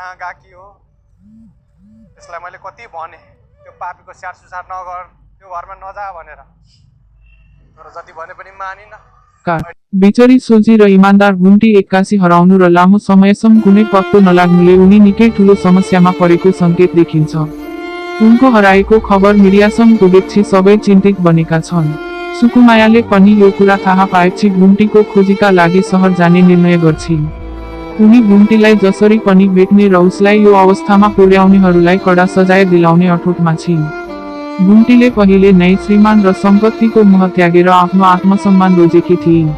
कहाँ गएकी हो, त्यसलाई मैले कति भने त्यो पापीको स्याहार सुसार नगर, त्यो घरमा नजा भनेर, तर जति भने पनि मानिन। बेचरी सोझी र इमान्दार घुम्टी एक्कासी हराउनु र लामो समयसम्म कुनै पत्तो नलाग्नुले उनी निकै ठूलो समस्यामा परेको संकेत देखिन्छ। उनको हराएको खबर मिडियासम्म पुगेपछि सबै चिन्तित बनेका छन्। सुकुमायाले पनि यो कुरा थाहा पाएपछि घुम्टीको खोजीका लागि सहर जाने निर्णय गर्छिन्। उनी घुम्टीलाई जसरी पनि भेट्ने र उसलाई यो अवस्थामा पुर्याउनेहरूलाई कडा सजाय दिलाउने अठोटमा छिन्। घुम्टीले पहिले नै श्रीमान र सम्पत्तिको मोह त्यागेर आफ्नो आत्मसम्मान रोजेकी थिइन्,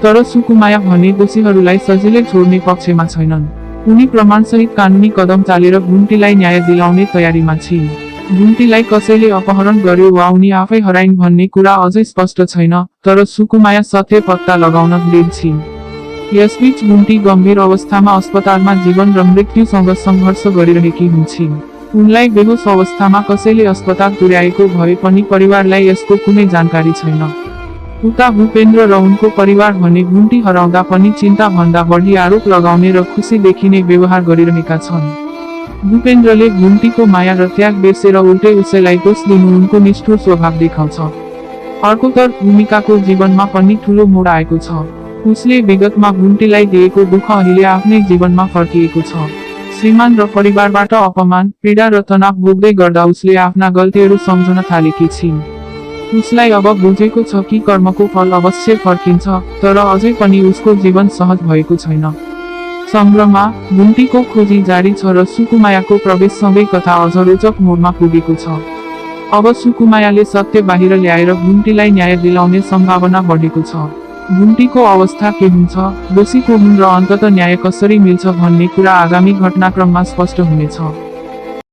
तर सुकुमाया भने दोषीहरूलाई सजिलै छोड्ने पक्षमा छैनन्। उनी प्रमाणसहित कानुनी कदम चालेर घुम्टीलाई न्याय दिलाउने तयारीमा छिन्। घुम्टीलाई कसैले अपहरण गर्यो वा उनी आफै हराइन् भन्ने कुरा अझै स्पष्ट छैन, तर सुकुमाया सत्य पत्ता लगाउन दृढ छिन्। यसबीच घुम्टी गम्भीर अवस्थामा अस्पतालमा जीवन र मृत्युसँग सङ्घर्ष गरिरहेकी हुन्छन्। उनलाई बेहोस अवस्थामा कसैले अस्पताल पुर्याएको भए पनि परिवारलाई यसको कुनै जानकारी छैन। उता भूपेन्द्र र उनको परिवार भने घुम्टी हराउँदा पनि चिन्ता भन्दा बढी आरोप लगाउने र खुसी देखिने व्यवहार गरिरहेका छन्। भूपेन्द्रले घुम्टीको माया र त्याग बिर्सेर उल्टै उसैलाई दोष दिनु उनको निष्ठुर स्वभाव देखाउँछ। अर्कोतर्फ भूमिकाको जीवनमा पनि ठूलो मोड आएको छ। उसले विगतमा घुम्टीलाई दिएको दुःख अहिले आफ्नै जीवनमा फर्किएको छ। श्रीमान र परिवारबाट अपमान, पीडा र तनाव भोग्दै गर्दा उसले आफ्ना गल्तीहरू सम्झन थालेकी छिन्। उसलाई अब बुझेको छ कि कर्मको फल अवश्य फर्किन्छ, तर अझै पनि उसको जीवन सहज भएको छैन। सङ्ग्रहमा घुम्टीको खोजी जारी छ र सुकुमायाको प्रवेशसँगै कथा अझ रोचक मोडमा पुगेको छ। अब सुकुमायाले सत्य बाहिर ल्याएर घुम्टीलाई न्याय दिलाउने सम्भावना बढेको छ। घुम्टीको अवस्था के हुन्छ, दोषी को हुन् र अन्ततः न्याय कसरी मिल्छ भन्ने कुरा आगामी घटनाक्रममा स्पष्ट हुनेछ।